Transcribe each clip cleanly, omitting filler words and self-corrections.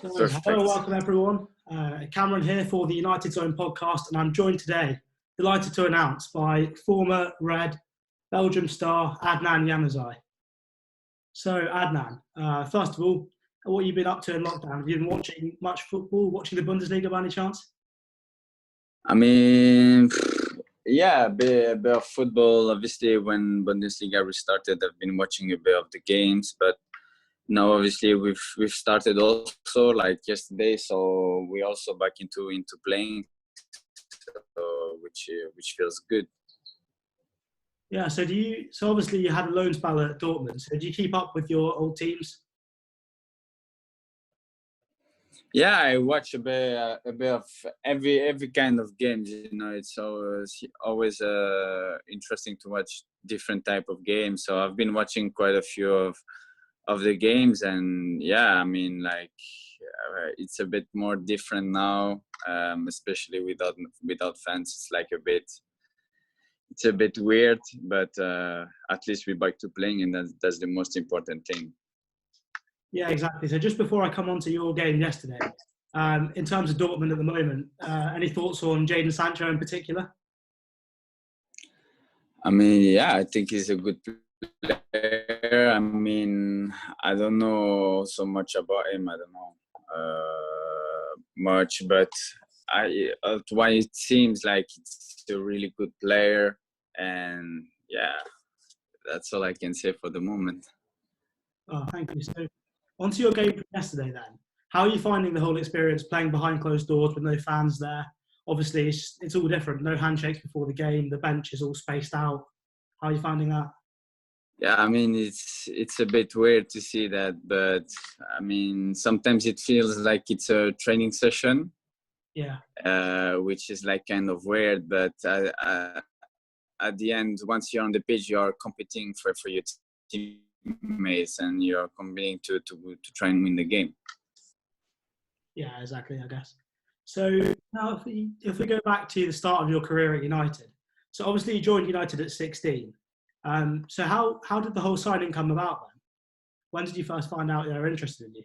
Hello and Perfect. welcome everyone. Cameron here for the United Zone podcast, and I'm joined today, delighted to announce, by former Red Belgium star Adnan Januzaj. So, Adnan, first of all, what have you been up to in lockdown? Have you been watching much football, watching the Bundesliga by any chance? I mean, yeah, a bit of football. Obviously, when Bundesliga restarted, I've been watching a bit of the games. But now, obviously, we've started also like yesterday, so we also back into playing, which feels good. Yeah. So obviously you had a loan spell at Dortmund. So do you keep up with your old teams? Yeah, I watch a bit of every kind of games. It's always interesting to watch different type of games. So I've been watching quite a few of the games, and yeah, I mean, like it's a bit more different now, especially without fans. It's a bit weird, but at least we're back to playing, and that's the most important thing. Yeah, exactly. So just before I come on to your game yesterday, in terms of Dortmund at the moment, any thoughts on Jadon Sancho in particular? I mean, yeah, I think he's a good player. I mean, I don't know so much about him. I don't know much, but why it seems like it's a really good player, and yeah, that's all I can say for the moment. Oh, thank you. So, onto your game from yesterday then. How are you finding the whole experience playing behind closed doors with no fans there? Obviously, it's all different. No handshakes before the game. The bench is all spaced out. How are you finding that? Yeah, I mean, it's a bit weird to see that, but I mean, sometimes it feels like it's a training session, Yeah. which is like kind of weird, but at the end, once you're on the pitch, you're competing for your teammates, and you're competing to try and win the game. Yeah, exactly, I guess. So now if we go back to the start of your career at United, so obviously you joined United at 16. So how did the whole signing come about then? When did you first find out they were interested in you?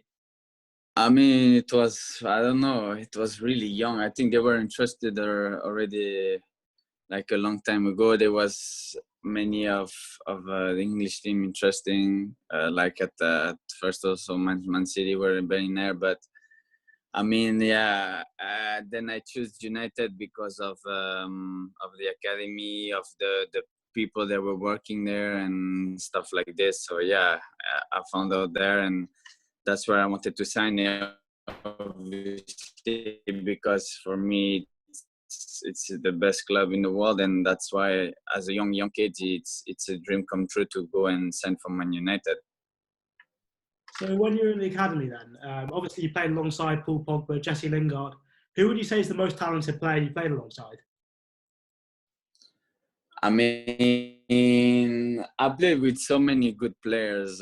I mean, I don't know, it was really young. I think they were interested already like a long time ago. There was many of the English team interesting, like at first also Man City were very near, but I mean, yeah. Then I choose United because of the academy, of the people that were working there and stuff like this. So yeah, I found out there, and that's where I wanted to sign it. Obviously, because for me, it's the best club in the world, and that's why, as a young kid, it's a dream come true to go and sign for Man United. So when you were in the academy then, obviously you played alongside Paul Pogba, Jesse Lingard. Who would you say is the most talented player you played alongside? I mean, I played with so many good players,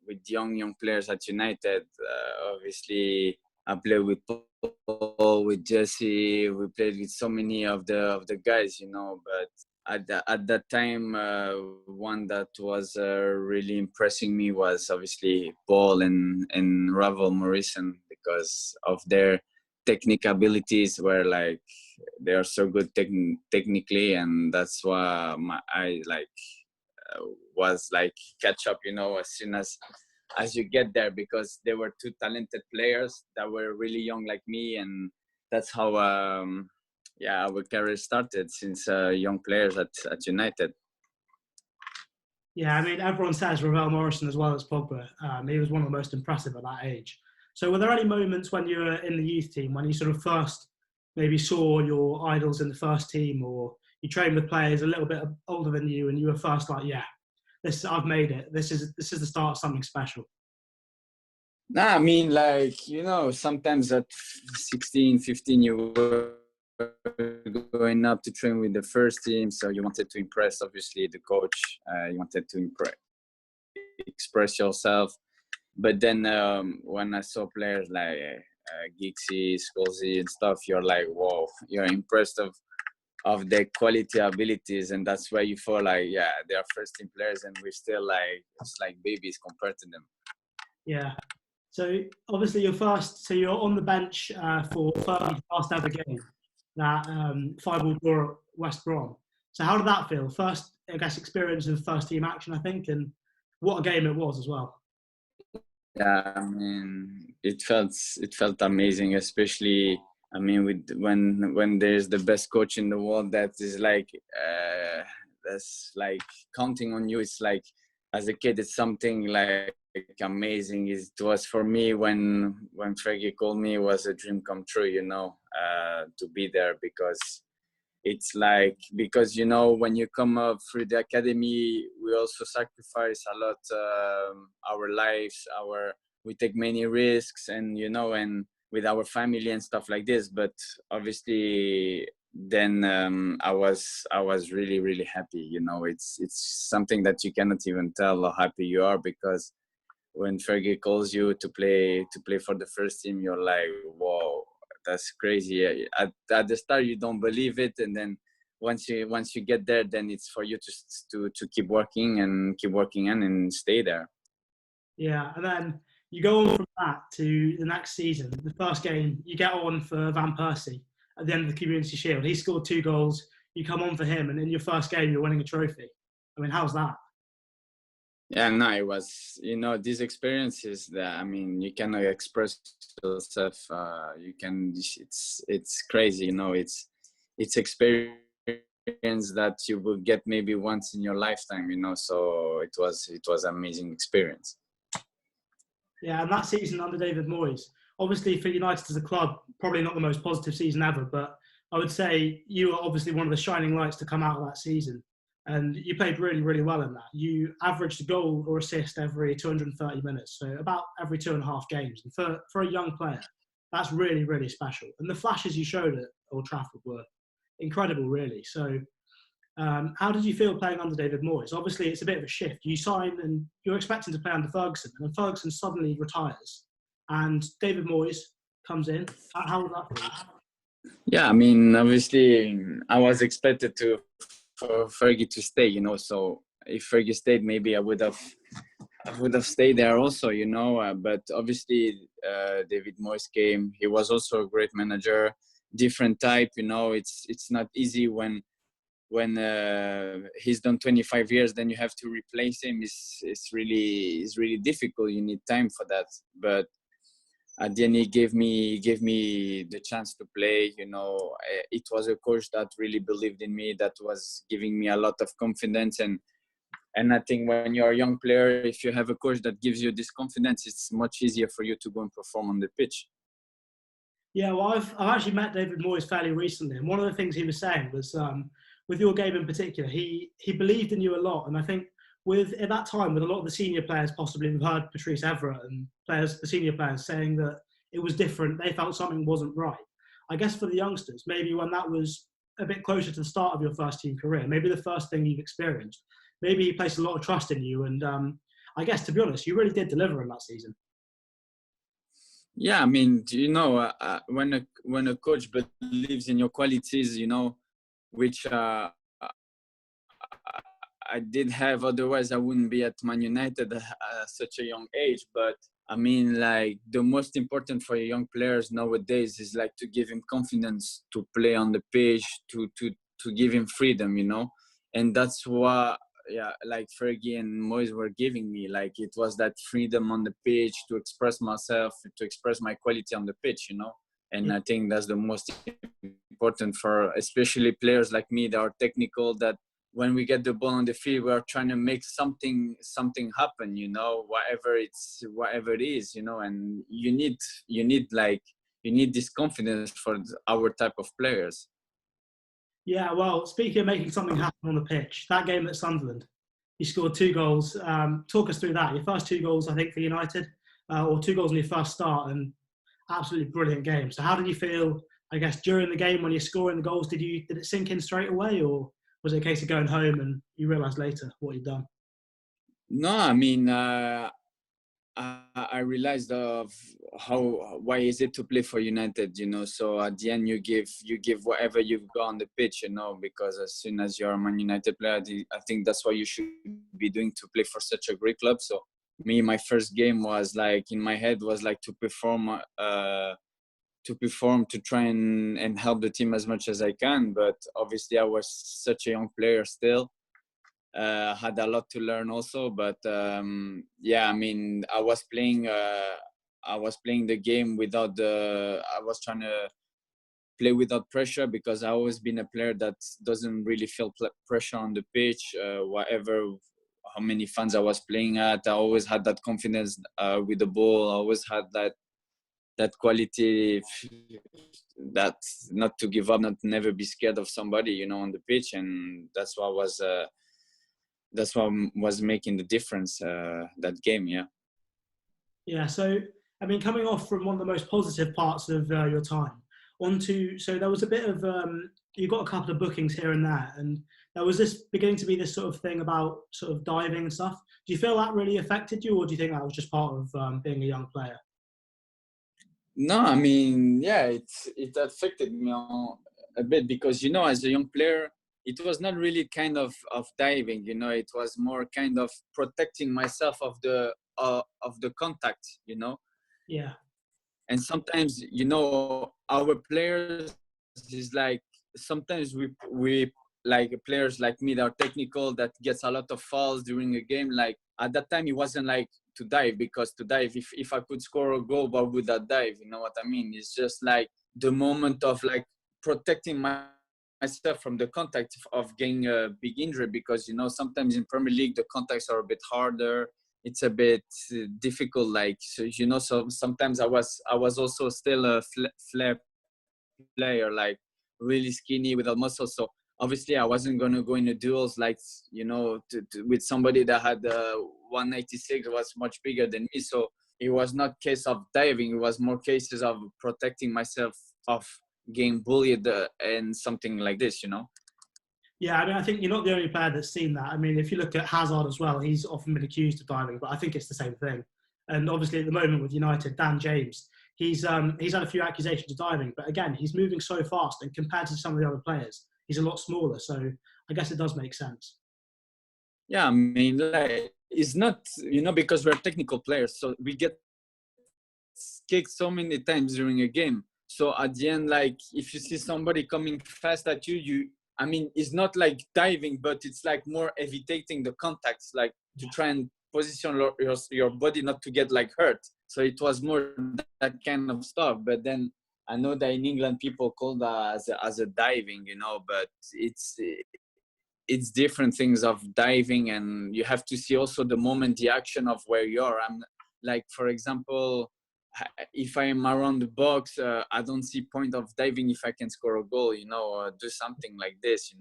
with young players at United. Obviously, I played with Paul, with Jesse. We played with so many of the guys, But at that time, one that was really impressing me was obviously Paul and Ravel Morrison, because of their technical abilities were like they are so good technically, and that's why I was like catch up, as soon as you get there, because they were two talented players that were really young like me, and that's how our career started, since young players at United. Yeah, I mean, everyone says Ravel Morrison as well as Pogba. He was one of the most impressive at that age. So were there any moments when you were in the youth team when you sort of first maybe saw your idols in the first team, or you trained with players a little bit older than you and you were first like, yeah, I've made it. This is the start of something special. Nah, I mean, like, sometimes at 16, 15, you were going up to train with the first team, so you wanted to impress, obviously, the coach. You wanted to express yourself. But then when I saw players like Gixie, Scolzi and stuff, you're like, whoa, you're impressed of their quality abilities, and that's where you feel like, yeah, they are first team players, and we're still like, it's like babies compared to them. Yeah. So obviously so you're on the bench for Fergie's first ever game, that 5-all draw at West Brom. So how did that feel? First, I guess, experience of first team action, I think, and what a game it was as well. Yeah, I mean, it felt amazing, especially I mean, with when there's the best coach in the world, that is like that's like counting on you. It's like as a kid, it's something like amazing. It was for me when Fergie called me, it was a dream come true. To be there, because it's like, because when you come up through the academy, we also sacrifice a lot, our lives, we take many risks, and with our family and stuff like this. But obviously then I was really, really happy. It's something that you cannot even tell how happy you are, because when Fergie calls you to play for the first team, you're like, whoa, that's crazy. At the start, you don't believe it, and then once you get there, then it's for you to keep working and stay there. Yeah, and then you go on from that to the next season. The first game, you get on for Van Persie at the end of the Community Shield. He scored 2 goals. You come on for him, and in your first game, you're winning a trophy. I mean, how's that? Yeah, no, it was, these experiences that, I mean, you cannot express yourself. It's crazy, it's experience that you will get maybe once in your lifetime, so it was amazing experience. Yeah, and that season under David Moyes, obviously for United as a club, probably not the most positive season ever, but I would say you were obviously one of the shining lights to come out of that season. And you played really, really well in that. You averaged a goal or assist every 230 minutes, so about every 2.5 games. And for a young player, that's really, really special. And the flashes you showed at Old Trafford were incredible, really. So how did you feel playing under David Moyes? Obviously, it's a bit of a shift. You sign and you're expecting to play under Ferguson, and then Ferguson suddenly retires, and David Moyes comes in. How was that for you? Yeah, I mean, obviously, I was expected for Fergie to stay, So if Fergie stayed, maybe I would have stayed there also, But obviously, David Moyes came. He was also a great manager, different type. It's not easy when he's done 25 years, then you have to replace him. It's really difficult. You need time for that. But at the end, he gave me the chance to play. It was a coach that really believed in me, that was giving me a lot of confidence. And I think when you're a young player, if you have a coach that gives you this confidence, it's much easier for you to go and perform on the pitch. Yeah, well, I've actually met David Moyes fairly recently, and one of the things he was saying was, with your game in particular, he believed in you a lot, and I think at that time, with a lot of the senior players, possibly we've heard Patrice Evra and the senior players saying that it was different, they felt something wasn't right. I guess for the youngsters, maybe when that was a bit closer to the start of your first team career, maybe the first thing you've experienced, maybe he placed a lot of trust in you, and I guess, to be honest, you really did deliver in that season. Yeah, I mean, when a coach believes in your qualities, which I did have, otherwise I wouldn't be at Man United at such a young age. But I mean, like, the most important for young players nowadays is like to give him confidence to play on the pitch, to give him freedom, and that's what, yeah, like Fergie and Moyes were giving me. Like, it was that freedom on the pitch to express myself, to express my quality on the pitch, and I think that's the most important for especially players like me that are technical, that when we get the ball on the field, we are trying to make something happen, whatever it is, and you need this confidence for our type of players. Yeah, well, speaking of making something happen on the pitch, that game at Sunderland, you scored 2 goals. Talk us through that. Your first 2 goals, I think, for United, or 2 goals in your first start, and absolutely brilliant game. So how did you feel, I guess, during the game when you're scoring the goals? Did it sink in straight away, or was it a case of going home and you realised later what you'd done? No, I mean, I realized of why is it to play for United, So at the end, you give whatever you've got on the pitch, because as soon as you're a Man United player, I think that's what you should be doing to play for such a great club. So my first game was like in my head was like to perform, to try and help the team as much as I can. But obviously, I was such a young player still. Had a lot to learn also. But yeah, I mean, I was playing the game without I was trying to play without pressure, because I always been a player that doesn't really feel pressure on the pitch. Whatever, how many fans I was playing at, I always had that confidence with the ball. I always had that quality, that not to give up, not to never be scared of somebody, on the pitch, and that's what was making the difference that game. Yeah. Yeah, so I mean, coming off from one of the most positive parts of your time, so there was a bit of you got a couple of bookings here and there, and there was this beginning to be this sort of thing about sort of diving and stuff. Do you feel that really affected you, or do you think that was just part of being a young player? No, I mean, yeah, it affected me a bit, because as a young player, it was not really kind of diving. It was more kind of protecting myself of the contact. Yeah. And sometimes, our players is like, sometimes we like players like me that are technical, that gets a lot of fouls during a game. Like at that time, it wasn't like to dive, because to dive, if I could score a goal, why would I dive? You know what I mean? It's just like the moment of like protecting myself from the contact of getting a big injury, because sometimes in Premier League the contacts are a bit harder. It's a bit difficult, like, so sometimes I was also still a flair player, like really skinny without muscles. So obviously I wasn't going to go into duels like, with somebody that had 186, was much bigger than me. So it was not case of diving, it was more cases of protecting myself of getting bullied and something like this. Yeah, I mean, I think you're not the only player that's seen that. I mean, if you look at Hazard as well, he's often been accused of diving, but I think it's the same thing. And obviously, at the moment with United, Dan James, he's had a few accusations of diving, but again, he's moving so fast, and compared to some of the other players, he's a lot smaller. So I guess it does make sense. Yeah, I mean, like, it's not, because we're technical players, so we get kicked so many times during a game. So at the end, like, if you see somebody coming fast at you, I mean, it's not like diving, but it's like more evitating the contacts, like to try and position your body not to get like hurt. So it was more that kind of stuff. But then I know that in England people call that as a diving, but it's different things of diving, and you have to see also the moment, the action of where you are. I'm like, for example, if I am around the box, I don't see point of diving if I can score a goal, or do something like this,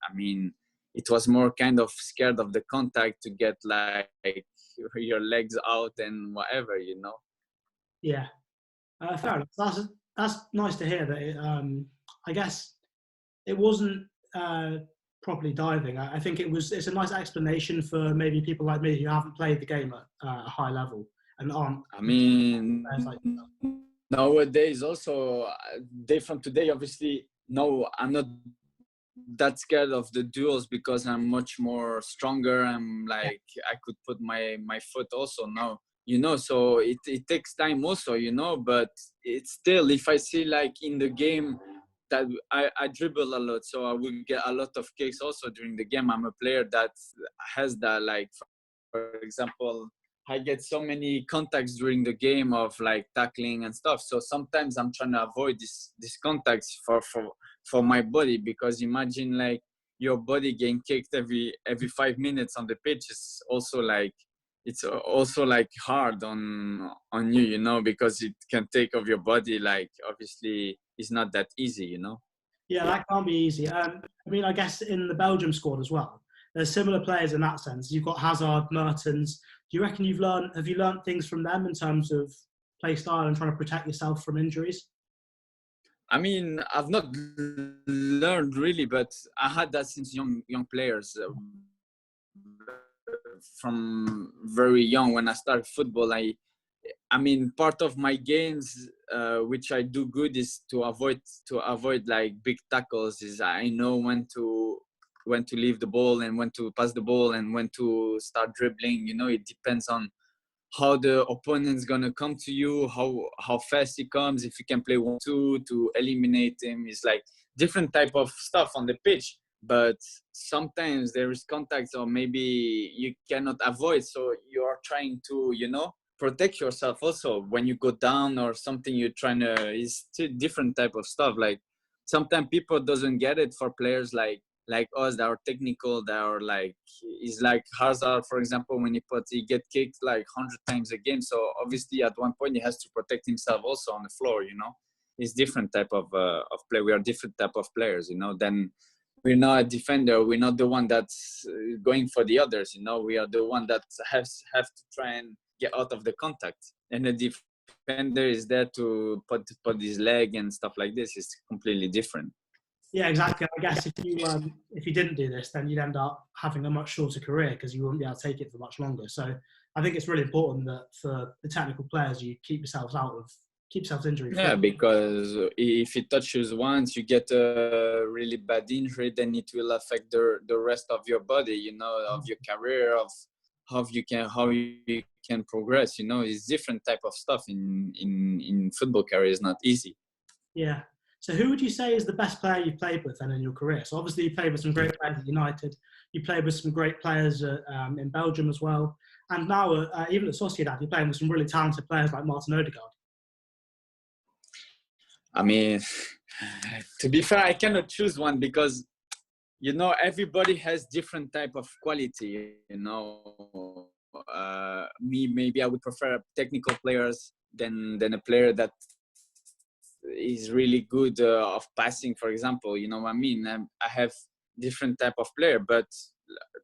I mean, it was more kind of scared of the contact to get like your legs out and whatever. Yeah, fair enough. That's nice to hear that. I guess it wasn't properly diving. I think it's a nice explanation for maybe people like me who haven't played the game at a high level and aren't. I mean, Like, nowadays also, day from today, obviously, no, I'm not that scared of the duels, because I'm much more stronger. I'm like, I could put my foot also now, so it takes time also, but it's still, if I see like in the game that I dribble a lot, so I will get a lot of kicks also during the game. I'm a player that has that, like, for example, I get so many contacts during the game of like tackling and stuff. So sometimes I'm trying to avoid these contacts for my body, because imagine like your body getting kicked every 5 minutes on the pitch is also like, it's also like hard on you, because it can take off your body. Like, obviously it's not that easy. yeah, that can't be easy. I mean, I guess in the Belgium squad as well, there's similar players in that sense. You've got Hazard, Mertens. Do you reckon have you learned things from them in terms of play style and trying to protect yourself from injuries? I mean, I've not learned really, but I had that since young players. From very young, when I started football, I mean, part of my games, which I do good, is to avoid like big tackles. Is I know when to leave the ball and when to pass the ball and when to start dribbling. It depends on how the opponent's gonna come to you, how fast he comes, if you can play 1-2 to eliminate him. It's like different type of stuff on the pitch. But sometimes there is contacts or maybe you cannot avoid. So you are trying to, protect yourself also when you go down or something. You're trying to, it's two different type of stuff. Like sometimes people doesn't get it for players like us that are technical, that are like, is like Hazard, for example, when he get kicked like 100 times a game. So obviously at one point he has to protect himself also on the floor, It's different type of play. We are different type of players, Then we're not a defender. We're not the one that's going for the others, We are the one that have to try and get out of the contact. And the defender is there to put his leg and stuff like this. It's completely different. Yeah, exactly. I guess if you didn't do this, then you'd end up having a much shorter career because you wouldn't be able to take it for much longer. So I think it's really important that for the technical players, you keep yourselves injury free. Yeah, because if it touches once, you get a really bad injury, then it will affect the rest of your body, of your career, of how you can progress. It's different type of stuff in football career. Is not easy. Yeah. So who would you say is the best player you've played with then in your career? So obviously you played with some great players at United. You played with some great players in Belgium as well. And now, even at Sociedad, you're playing with some really talented players like Martin Odegaard. I mean, to be fair, I cannot choose one because, everybody has different type of quality, maybe I would prefer technical players than a player that is really good of passing, for example. You know what I mean? I have different type of player, but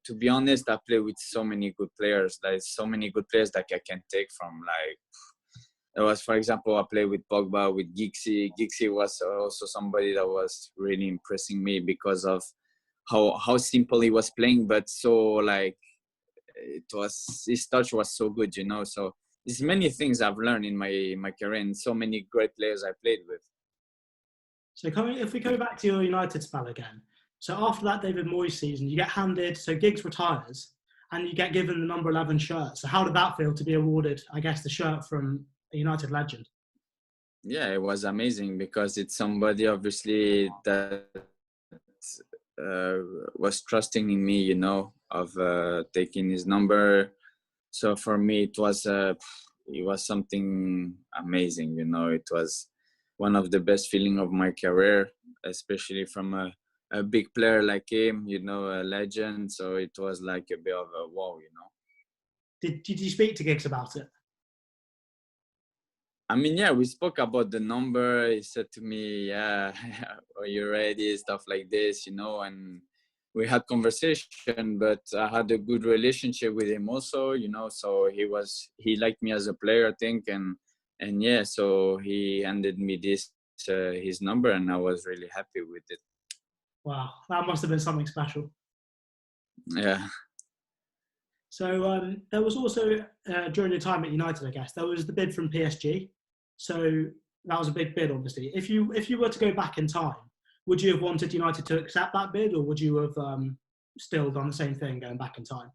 to be honest, I play with so many good players. There's so many good players that I can take from. Like, there was, for example, I played with Pogba, with Gixi. Gixi was also somebody that was really impressing me because of how simple he was playing, but so like his touch was so good, So there's many things I've learned in my career and so many great players I played with. So if we go back to your United spell again, so after that David Moyes season, you get handed, so Giggs retires, and you get given the number 11 shirt. So how did that feel to be awarded, I guess, the shirt from a United legend? Yeah, it was amazing because it's somebody obviously that was trusting in me, of taking his number. So for me, it was something amazing, It was one of the best feeling of my career, especially from a big player like him, a legend. So it was like a bit of a wow, Did you speak to Giggs about it? I mean, yeah, we spoke about the number. He said to me, yeah, are you ready? Stuff like this, and we had conversation, but I had a good relationship with him also, so he liked me as a player, I think. And yeah, so he handed me his number and I was really happy with it. Wow, that must have been something special. Yeah. So there was also, during your time at United, I guess, there was the bid from PSG. So that was a big bid, obviously. If you were to go back in time, would you have wanted United to accept that bid, or would you have still done the same thing going back in time?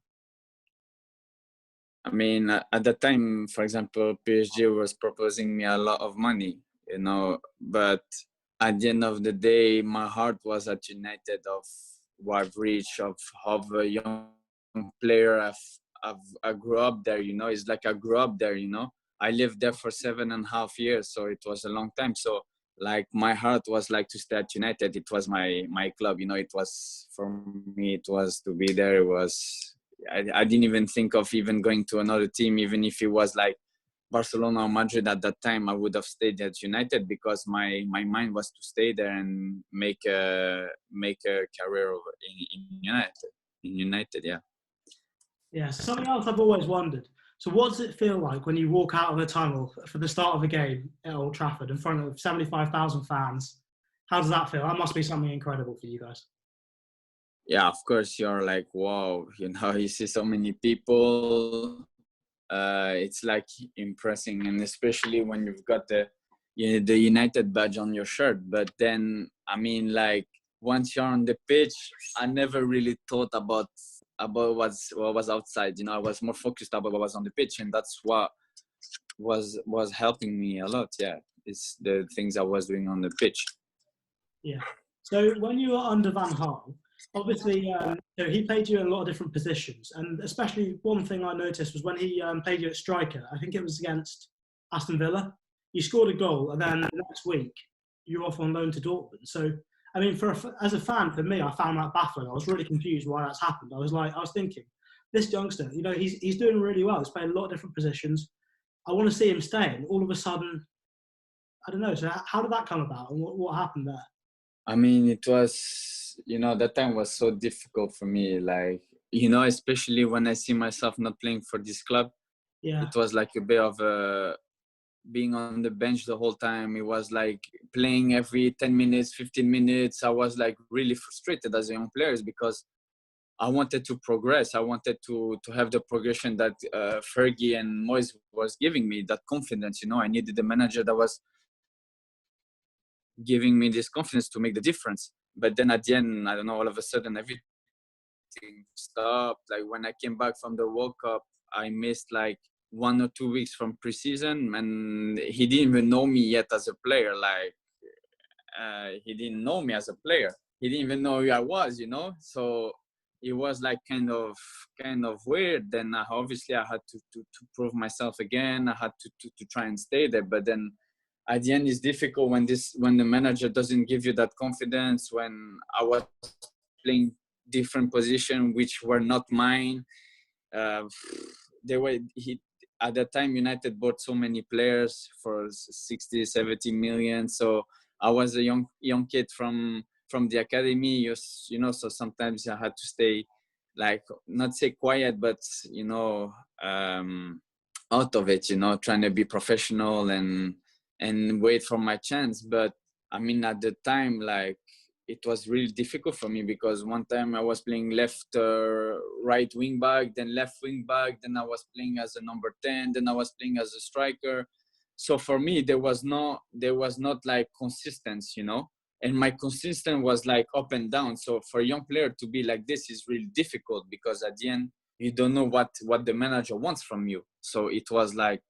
I mean, at that time, for example, PSG was proposing me a lot of money, but at the end of the day, my heart was at United of what I've reached, of a young player I grew up there, It's like I grew up there, I lived there for 7.5 years, so it was a long time. So like my heart was like to stay at United. It was my club, It was, for me, it was to be there. It was, I didn't even think of even going to another team, even if it was like Barcelona or Madrid at that time. I would have stayed at United because my mind was to stay there and make a career in United. In United, yeah. Yeah, so something else I've always wondered. So what does it feel like when you walk out of the tunnel for the start of a game at Old Trafford in front of 75,000 fans? How does that feel? That must be something incredible for you guys. Yeah, of course, you're like, wow, you see so many people. It's like impressing, and especially when you've got the United badge on your shirt. But then, I mean, like, once you're on the pitch, I never really thought about what was outside. I was more focused about what was on the pitch, and that's what was helping me a lot. Yeah, it's the things I was doing on the pitch. Yeah. So when you were under Van Gaal, obviously, he played you in a lot of different positions, and especially one thing I noticed was when he played you at striker. I think it was against Aston Villa. You scored a goal, and then the next week you're off on loan to Dortmund. So, I mean, as a fan, for me, I found that baffling. I was really confused why that's happened. I was thinking, this youngster, he's doing really well. He's playing a lot of different positions. I want to see him stay, and all of a sudden, I don't know. So, how did that come about, and what happened there? I mean, it was, that time was so difficult for me. Like, especially when I see myself not playing for this club, Yeah. it was like a bit of being on the bench the whole time. It was like playing every 10 minutes, 15 minutes. I was like really frustrated as a young player because I wanted to progress. I wanted to have the progression that Fergie and Moyes was giving me, that confidence. I needed a manager that was giving me this confidence to make the difference. But then at the end, I don't know, all of a sudden everything stopped. Like when I came back from the World Cup, I missed like 1 or 2 weeks from preseason, and he didn't even know me yet as a player. Like he didn't know me as a player. He didn't even know who I was, So it was like kind of weird. Then obviously I had to prove myself again. I had to try and stay there. But then at the end, it's difficult when the manager doesn't give you that confidence. When I was playing different positions which were not mine, at that time United bought so many players for 60, 70 million. So I was a young kid from the academy, so sometimes I had to stay, like, not say quiet, but out of it, trying to be professional and wait for my chance. But I mean, at the time, like, it was really difficult for me because one time I was playing left right wing back, then left wing back, then I was playing as a number 10, then I was playing as a striker. So for me, there was not like consistency, and my consistent was like up and down. So for a young player to be like this is really difficult because at the end you don't know what the manager wants from you. So it was like,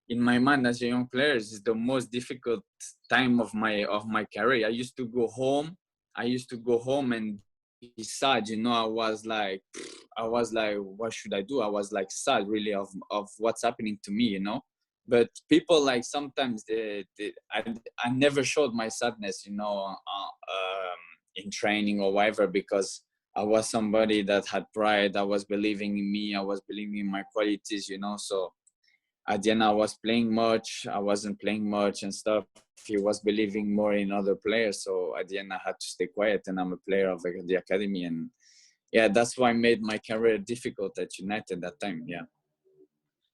in my mind as a young player, it's the most difficult time of my career. I used to go home and be sad. I was like, what should I do? I was like sad really of what's happening to me, But people, like, sometimes I never showed my sadness, in training or whatever, because I was somebody that had pride. I was believing in me. I was believing in my qualities, So at the end, I was playing much. I wasn't playing much and stuff. He was believing more in other players. So at the end, I had to stay quiet, and I'm a player of the academy. And yeah, that's why I made my career difficult at United that time. Yeah.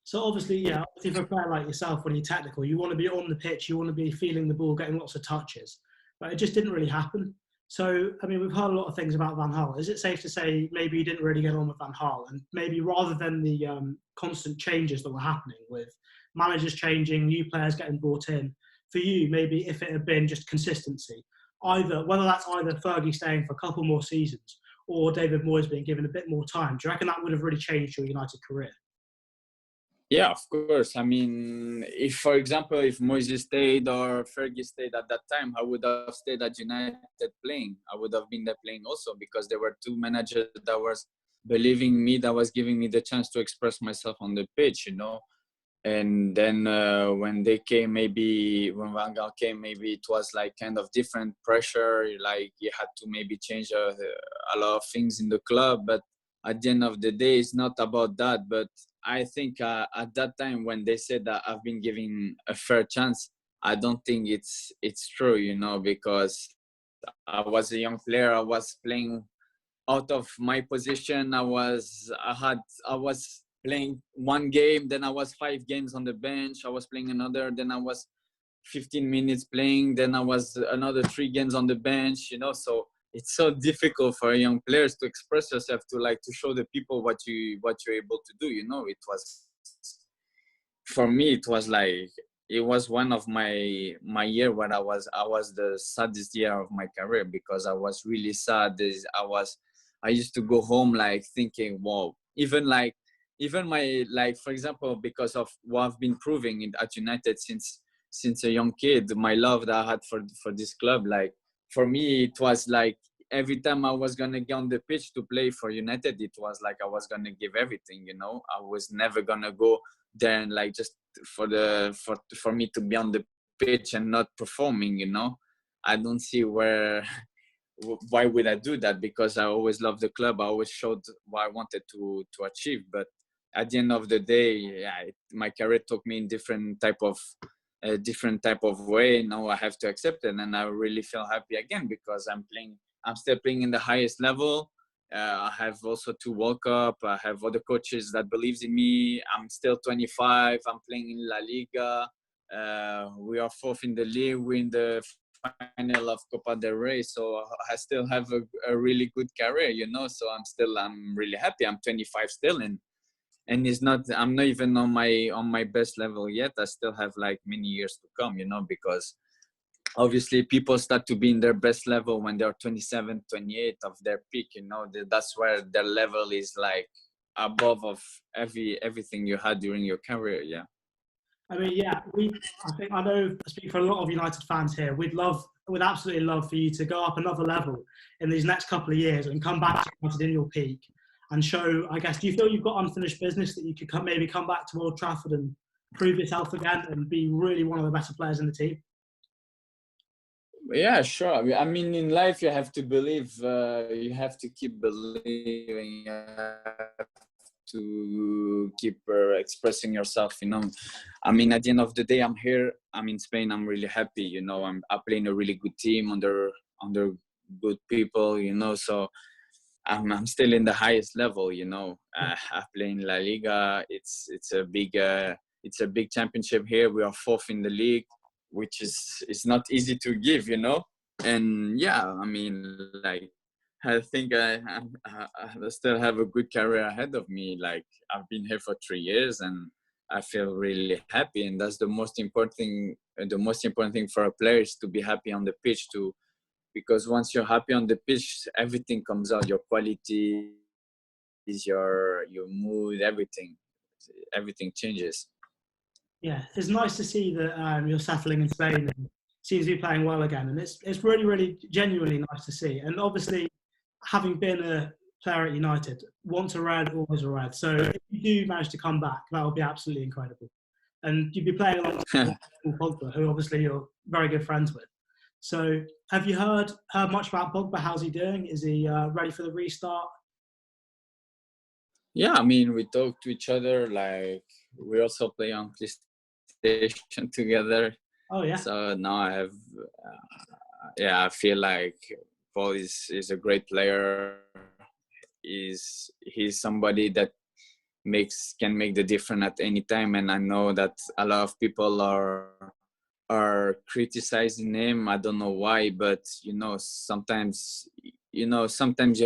So obviously for a player like yourself, when you're technical, you want to be on the pitch, you want to be feeling the ball, getting lots of touches, but it just didn't really happen. So, I mean, we've heard a lot of things about Van Gaal. Is it safe to say maybe you didn't really get on with Van Gaal, and maybe rather than the constant changes that were happening with managers changing, new players getting brought in, for you, maybe if it had been just consistency, whether that's either Fergie staying for a couple more seasons or David Moyes being given a bit more time, do you reckon that would have really changed your United career? Yeah, of course. I mean, if, for example, if Moyes stayed or Fergie stayed at that time, I would have stayed at United playing. I would have been there playing also, because there were two managers that was believing me, that was giving me the chance to express myself on the pitch, And then when they came, when Van Gaal came, maybe it was like kind of different pressure. Like you had to maybe change a lot of things in the club. But at the end of the day, it's not about that. But I think at that time when they said that I've been given a fair chance, I don't think it's true, because I was a young player. I was playing out of my position. I was playing one game, then I was 5 games on the bench. I was playing another, then I was 15 minutes playing, then I was another 3 games on the bench, So it's so difficult for young players to express yourself, to show the people what you're able to do. It was, for me, it was like, it was one of my year where I was the saddest year of my career, because I was really sad. I used to go home like thinking, wow, even my, like, for example, because of what I've been proving at United since a young kid, my love that I had for this club, like, for me, it was like every time I was gonna get on the pitch to play for United, it was like I was gonna give everything. I was never gonna go there and like just for me to be on the pitch and not performing. I don't see why would I do that, because I always loved the club. I always showed what I wanted to achieve. But at the end of the day, yeah, my career took me in different type of way. Now I have to accept it, and I really feel happy again because I'm still playing in the highest level. I have also 2 World Cup. I have other coaches that believes in me. I'm still 25. I'm playing in La Liga. We are 4th in the league. We're in the final of Copa del Rey, so I still have a really good career. So I'm really happy. I'm 25 still, and I'm not even on my best level yet. I still have like many years to come, because obviously people start to be in their best level when they're 27, 28 of their peak. That's where their level is like above of everything you had during your career. Yeah. I mean, yeah, I know, I speak for a lot of United fans here. We'd absolutely love for you to go up another level in these next couple of years and come back to United in your peak and show, I guess, do you feel you've got unfinished business that you could maybe come back to Old Trafford and prove yourself again and be really one of the better players in the team? Yeah, sure. I mean, in life, you have to believe, you have to keep believing, you have to keep expressing yourself. I mean, at the end of the day, I'm here. I'm in Spain. I'm really happy. I play in a really good team under good people. So I'm still in the highest level. I play in La Liga. It's a big championship here. We are 4th in the league, which is not easy to give. And yeah, I mean, like, I think I still have a good career ahead of me. Like, I've been here for 3 years, and I feel really happy. And that's the most important thing. The most important thing for a player is to be happy on the pitch too, because once you're happy on the pitch, everything comes out. Your quality, your mood, everything changes. Yeah, it's nice to see that you're settling in Spain and seems to be playing well again. And it's really, really genuinely nice to see. And obviously, having been a player at United, once a red, always a red. So if you do manage to come back, that would be absolutely incredible. And you'd be playing alongside Pogba, who obviously you're very good friends with. So have you heard much about Pogba? How's he doing? Is he ready for the restart? Yeah, I mean, we talk to each other. Like, we also play on PlayStation together. Oh, yeah. So now I have, I feel like Paul is a great player. He's somebody that can make the difference at any time, and I know that a lot of people are criticizing him. I don't know why, but sometimes you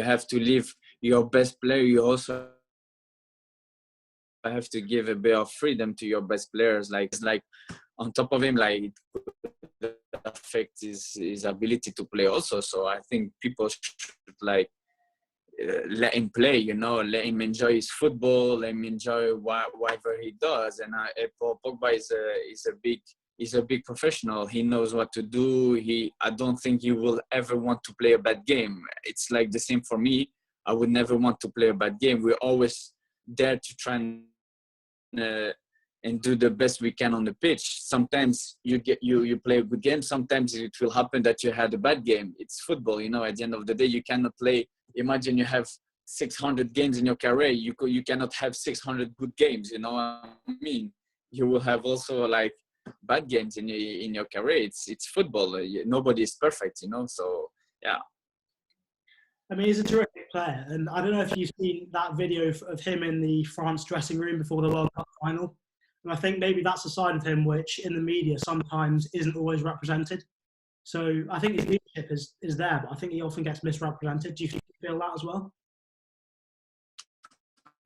have to leave your best player. You also have to give a bit of freedom to your best players. Like, it's like on top of him, like, it could affect his ability to play also. So I think people should like let him play, let him enjoy his football, let him enjoy whatever he does. And Paul Pogba is a big professional. He knows what to do. I don't think he will ever want to play a bad game. It's like the same for me. I would never want to play a bad game. We're always there to try and do the best we can on the pitch. Sometimes you play a good game. Sometimes it will happen that you had a bad game. It's football, at the end of the day, you cannot play. Imagine you have 600 games in your career. You cannot have 600 good games. You know what I mean? You will have also like bad games in your career. It's football. Nobody is perfect, So yeah. I mean, he's a terrific player, and I don't know if you've seen that video of him in the France dressing room before the World Cup final. And I think maybe that's a side of him which, in the media, sometimes isn't always represented. So I think his leadership is there, but I think he often gets misrepresented. Do you feel that as well?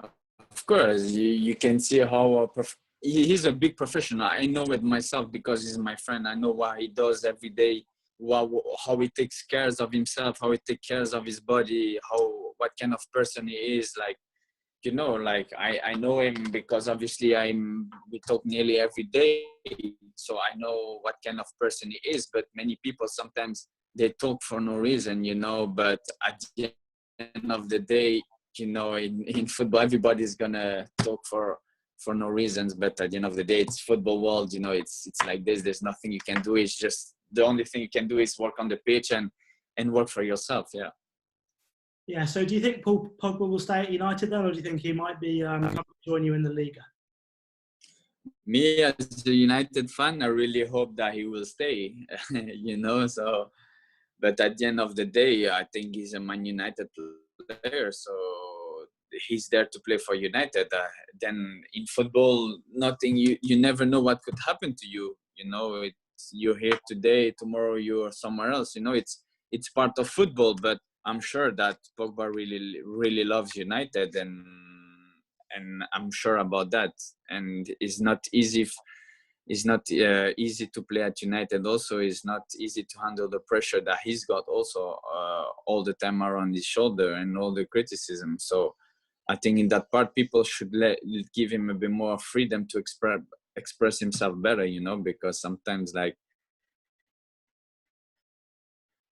Of course, you can see how he's a big professional. I know it myself because he's my friend. I know what he does every day, how he takes care of himself, how he takes care of his body, what kind of person he is. Like, you know, like I know him because obviously we talk nearly every day, so I know what kind of person he is. But many people sometimes they talk for no reason, you know. But at the end of the day, you know, in football, everybody's gonna talk for no reasons. But at the end of the day, it's football world, you know. It's like this. There's nothing you can do. It's just the only thing you can do is work on the pitch and work for yourself. Yeah. Yeah, so do you think Pogba will stay at United then, or do you think he might be coming to join you in the Liga? Me as a United fan, I really hope that he will stay, you know. So, but at the end of the day, I think he's a Man United player, so he's there to play for United. Then in football, nothing. You never know what could happen to you. You know, you're here today, tomorrow you're somewhere else. You know, it's part of football. But I'm sure that Pogba really loves United, and I'm sure about that. And it's not easy. It's not easy to play at United. Also, it's not easy to handle the pressure that he's got also all the time around his shoulder and all the criticism. So I think in that part, people should give him a bit more freedom to express himself better, you know, because sometimes, like,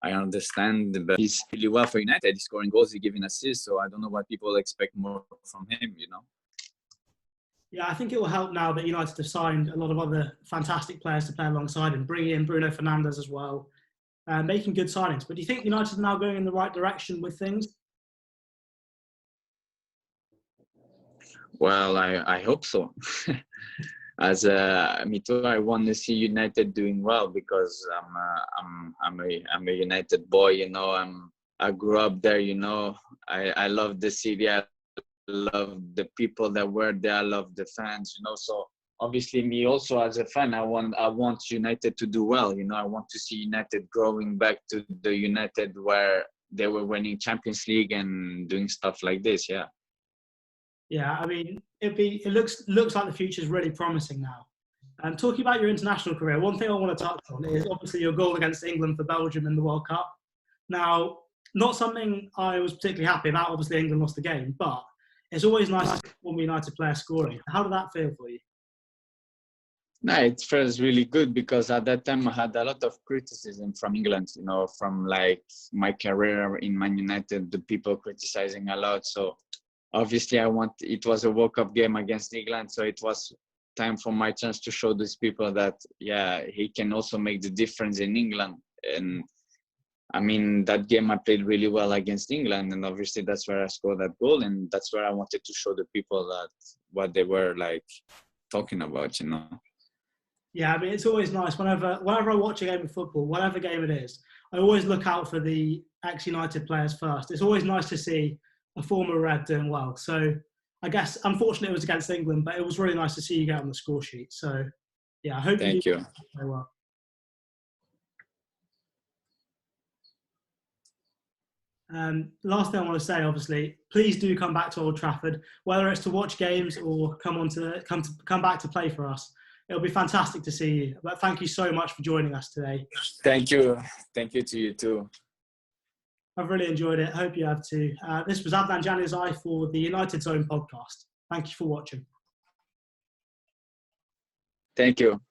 I understand, but he's really well for United. He's scoring goals, he's giving assists, so I don't know what people expect more from him, you know. Yeah, I think it will help now that United have signed a lot of other fantastic players to play alongside him, bringing in Bruno Fernandes as well, making good signings. But do you think United are now going in the right direction with things? Well, I hope so. As me too, I want to see United doing well because I'm a United boy. You know, I grew up there. You know, I love the city. I love the people that were there. I love the fans. You know, so obviously me also as a fan, I want United to do well. You know, I want to see United growing back to the United where they were winning Champions League and doing stuff like this. Yeah. Yeah, I mean, it looks like the future is really promising now. And talking about your international career, one thing I want to touch on is obviously your goal against England for Belgium in the World Cup. Now, not something I was particularly happy about. Obviously, England lost the game, but it's always nice to see a former United player scoring. How did that feel for you? No, it feels really good because at that time I had a lot of criticism from England, you know, from like my career in Man United, the people criticizing a lot. So obviously it was a World Cup game against England, so it was time for my chance to show these people that, yeah, he can also make the difference in England. And I mean, that game I played really well against England, and obviously that's where I scored that goal, and that's where I wanted to show the people that what they were like talking about, you know. Yeah, I mean, it's always nice whenever I watch a game of football, whatever game it is, I always look out for the ex-United players first. It's always nice to see a former Red doing well. So I guess, unfortunately, it was against England, but it was really nice to see you get on the score sheet. So, yeah, I hope Thank you. Very well. Last thing I want to say, obviously, please do come back to Old Trafford, whether it's to watch games or come back to play for us. It'll be fantastic to see you. But thank you so much for joining us today. Thank you to you too. I've really enjoyed it. Hope you have too. This was Adnan Januzaj for the United Zone podcast. Thank you for watching. Thank you.